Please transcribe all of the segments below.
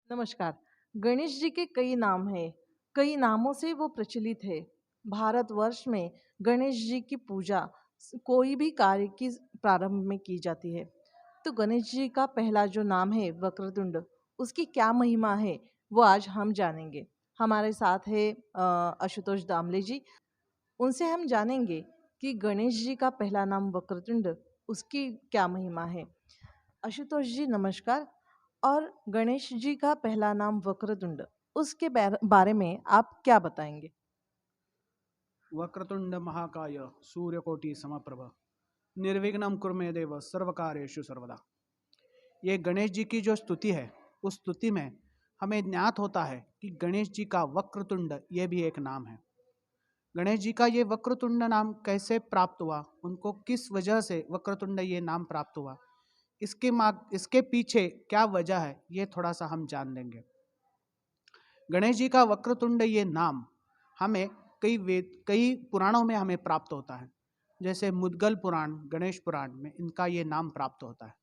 नमस्कार। गणेश जी के कई नाम हैं, कई नामों से वो प्रचलित है। भारतवर्ष में गणेश जी की पूजा कोई भी कार्य की प्रारंभ में की जाती है। तो गणेश जी का पहला जो नाम है वक्रतुंड, उसकी क्या महिमा है वो आज हम जानेंगे। हमारे साथ है आशुतोष दामले जी। उनसे हम जानेंगे कि गणेश जी का पहला नाम वक्रतुंड, उसकी क्या महिमा है। आशुतोष जी नमस्कार। और गणेश जी का पहला नाम वक्रतुंड, उसके बारे में आप क्या बताएंगे। वक्रतुंड महाकाय सूर्यकोटि समप्रभ निर्विघ्नं कुरु मे देव सर्वकार्येषु सर्वदा। ये गणेश जी की जो स्तुति है, उस स्तुति में हमें ज्ञात होता है कि गणेश जी का वक्रतुंड ये भी एक नाम है। गणेश जी का ये वक्रतुंड नाम कैसे प्राप्त हुआ, उनको किस वजह से वक्रतुंड ये नाम प्राप्त हुआ, इसके पीछे क्या वजह है, ये थोड़ा सा हम जान लेंगे। गणेश जी का वक्रतुंड ये नाम हमें कई पुराणों में हमें प्राप्त होता है। जैसे मुद्गल पुराण, गणेश पुराण में इनका ये नाम प्राप्त होता है।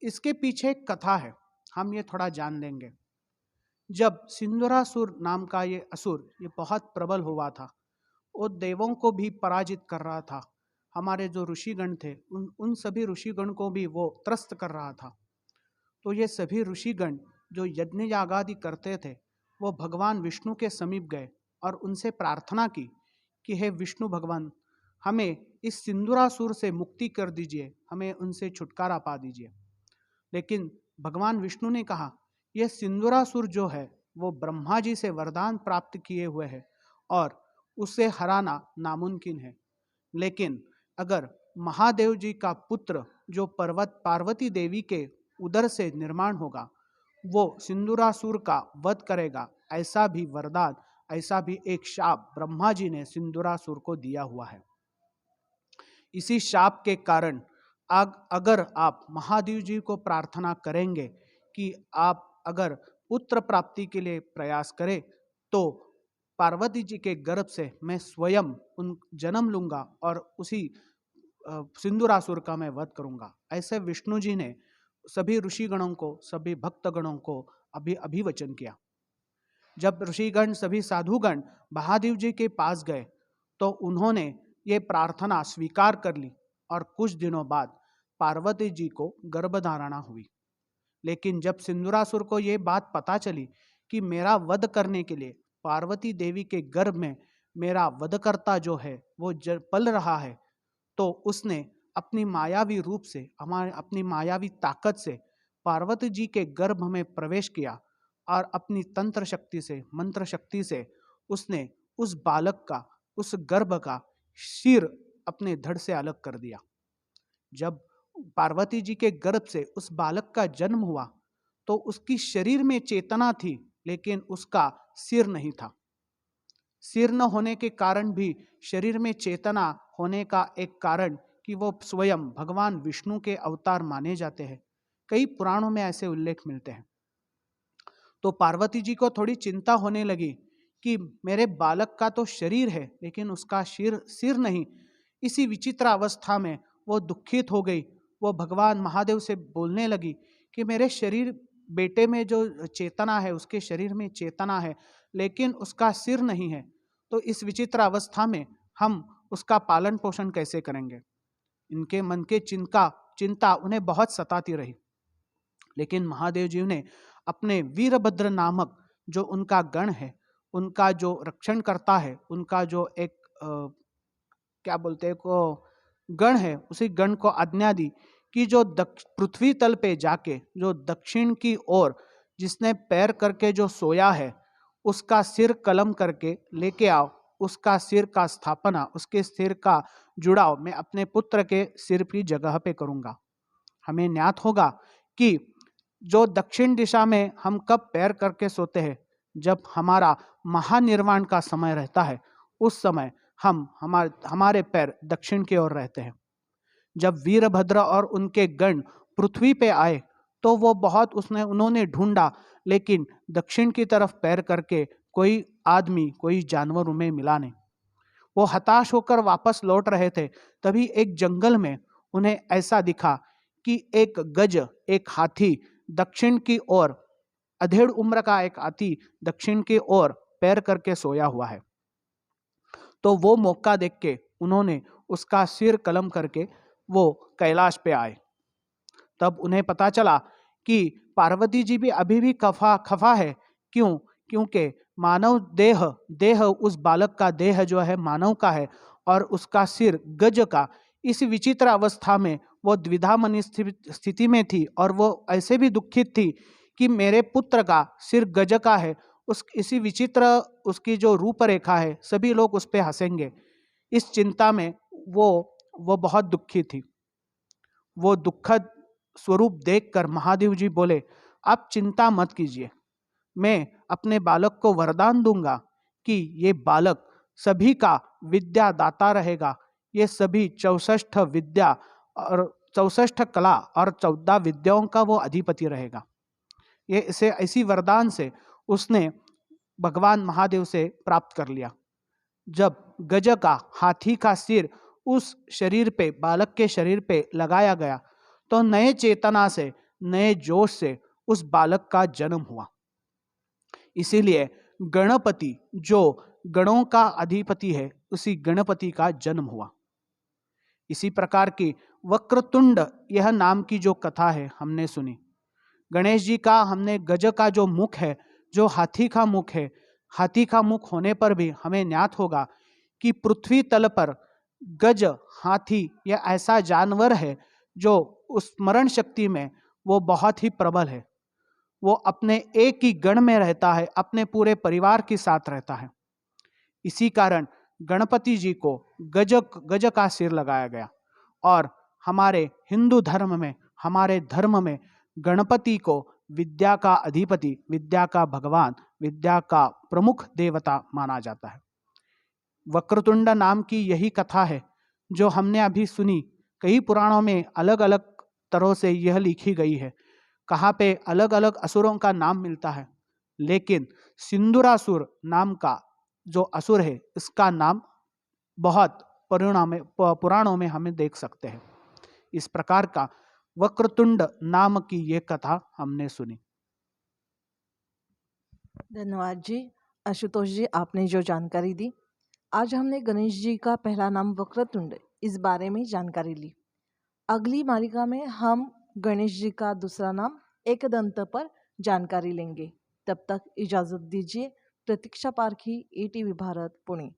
इसके पीछे एक कथा है, हम ये थोड़ा जान लेंगे। जब सिंदूरासुर नाम का ये असुर ये बहुत प्रबल हुआ था, वो देवों को भी पराजित कर रहा था। हमारे जो ऋषिगण थे उन सभी ऋषिगण को भी वो त्रस्त कर रहा था। तो ये सभी ऋषिगण जो यज्ञ यागादि करते थे, वो भगवान विष्णु के समीप गए और उनसे प्रार्थना की कि हे विष्णु भगवान, हमें इस सिंदूरासुर से मुक्ति कर दीजिए, हमें उनसे छुटकारा पा दीजिए। लेकिन भगवान विष्णु ने कहा, यह सिंदूरासुर जो है वो ब्रह्मा जी से वरदान प्राप्त किए हुए है और उसे हराना नामुमकिन है। लेकिन अगर महादेव जी का पुत्र जो पर्वत पार्वती देवी के उदर से निर्माण होगा, वो सिंदूरासुर का वध करेगा, ऐसा भी वरदान, ऐसा भी एक शाप ब्रह्मा जी ने सिंदूरासुर को दिया हुआ है। इसी शाप के कारण अगर आप महादेव जी को प्रार्थना करेंगे कि आप अगर पुत्र प्राप्ति के लिए प्रयास करें, तो पार्वती जी के गर्भ से मैं स्वयं उन जन्म लूंगा और उसी सिंदूरासुर का मैं वध करूंगा। ऐसे विष्णु जी ने सभी ऋषिगणों को, सभी भक्तगणों को अभिवचन किया। जब ऋषिगण, सभी साधुगण महादेव जी के पास गए, तो उन्होंने ये प्रार्थना स्वीकार कर ली और कुछ दिनों बाद पार्वती जी को गर्भधारणा हुई। लेकिन जब सिंदूरासुर को ये बात पता चली कि मेरा वध करने के लिए पार्वती देवी के गर्भ में मेरा वधकर्ता जो है वो पल रहा है, तो उसने अपनी मायावी रूप से, अपनी मायावी ताकत से पार्वती जी के गर्भ में प्रवेश किया और अपनी तंत्र शक्ति से, मंत्र शक्ति से उसने उस बालक का, उस गर्भ का सिर अपने धड़ से अलग कर दिया। जब पार्वती जी के गर्भ से उस बालक का जन्म हुआ, तो उसकी शरीर में चेतना थी, लेकिन उसका सिर नहीं था। सिर न होने के कारण भी शरीर में चेतना होने का एक कारण कि वो स्वयं भगवान विष्णु के अवतार माने जाते हैं। कई पुराणों में ऐसे उल्लेख मिलते हैं। तो पार्वती जी को थोड़ी चिंता होने लगी कि मेरे बालक का तो शरीर है, लेकिन उसका सिर नहीं। इसी विचित्र अवस्था में वो दुखित हो गई। वो भगवान महादेव से बोलने लगी कि मेरे शरीर, बेटे में जो चेतना है, उसके शरीर में चेतना है, लेकिन उसका सिर नहीं है। तो इस विचित्र अवस्था में हम उसका पालन पोषण कैसे करेंगे। इनके मन के चिंता उन्हें बहुत सताती रही। लेकिन महादेव जी ने अपने वीरभद्र नामक जो उनका गण है, उनका जो रक्षण करता है, उनका जो एक क्या बोलते हैं को गण है, उसी गण को आज्ञा दी कि जो पृथ्वी तल पे जाके जो दक्षिण की ओर जिसने पैर करके जो सोया है, उसका सिर कलम करके लेके आओ। उसका सिर का स्थापना, उसके सिर का जुड़ाव मैं अपने पुत्र के सिर की जगह पे करूंगा। हमें ज्ञात होगा कि जो दक्षिण दिशा में हम कब पैर करके सोते हैं, जब हमारा महानिर्वाण का समय रहता है, उस समय हमारे पैर दक्षिण की ओर रहते हैं। जब वीरभद्र और उनके गण पृथ्वी पे आए, तो वो बहुत उन्होंने ढूंढा, लेकिन दक्षिण की तरफ पैर करके कोई आदमी, कोई जानवर उन्हें मिला नहीं। वो हताश होकर वापस लौट रहे थे, तभी एक जंगल में उन्हें ऐसा दिखा कि एक गज, एक हाथी दक्षिण की ओर अधेड़ उम्र का एक हाथी दक्षिण की ओर पैर करके सोया हुआ है। तो वो मौका देख के उन्होंने उसका सिर कलम करके वो कैलाश पे आए। तब उन्हें पता चला कि पार्वती जी भी अभी भी खफा है। क्यों? क्योंकि मानव देह उस बालक का देह जो है मानव का है और उसका सिर गज का। इस विचित्र अवस्था में वो द्विधा मनी स्थिति में थी और वो ऐसे भी दुखित थी कि मेरे पुत्र का सिर गज का है। इसी विचित्र उसकी जो रूपरेखा है, सभी लोग उस पर हंसेंगे। इस चिंता में वो बहुत दुखी थी। वो दुखद स्वरूप देखकर महादेव जी बोले, आप चिंता मत कीजिए, मैं अपने बालक को वरदान दूंगा कि ये बालक सभी का विद्या दाता रहेगा। ये सभी 64 विद्या और 64 कला और 14 विद्याओं का वो अधिपति रहेगा। ये इसे ऐसी वरदान से उसने भगवान महादेव से प्राप्त कर लिया। जब गज का हाथी का सिर उस शरीर पे, बालक के शरीर पे लगाया गया, तो नए चेतना से, नए जोश से उस बालक का जन्म हुआ। इसीलिए गणपति जो गणों का अधिपति है, उसी गणपति का जन्म हुआ। इसी प्रकार की वक्रतुंड यह नाम की जो कथा है हमने सुनी। गणेश जी का हमने गज का जो मुख है, जो हाथी का मुख है, हाथी का मुख होने पर भी हमें ज्ञात होगा कि पृथ्वी तल पर गज, हाथी यह ऐसा जानवर है जो उस स्मरण शक्ति में वो बहुत ही प्रबल है। वो अपने एक ही गण में रहता है, अपने पूरे परिवार के साथ रहता है। इसी कारण गणपति जी को गज का सिर लगाया गया। और हमारे हिंदू धर्म में, हमारे धर्म में गणपति को विद्या का अधिपति, विद्या का भगवान, विद्या का प्रमुख देवता माना जाता है। वक्रतुंड नाम की यही कथा है जो हमने अभी सुनी। कई पुराणों में अलग अलग तरह से यह लिखी गई है। कहाँ पे अलग अलग असुरों का नाम मिलता है, लेकिन सिंदूरासुर नाम का जो असुर है, इसका नाम बहुत पुराणों में हमें देख सकते हैं। इस प्रकार का वक्रतुंड नाम की ये कथा हमने सुनी। धन्यवाद जी, आशुतोष जी, आपने जो जानकारी दी। आज हमने गणेश जी का पहला नाम वक्रतुंड, इस बारे में जानकारी ली। अगली मालिका में हम गणेश जी का दूसरा नाम एकदंत पर जानकारी लेंगे। तब तक इजाजत दीजिए। प्रतीक्षा पारखी, ATV भारत, पुणे।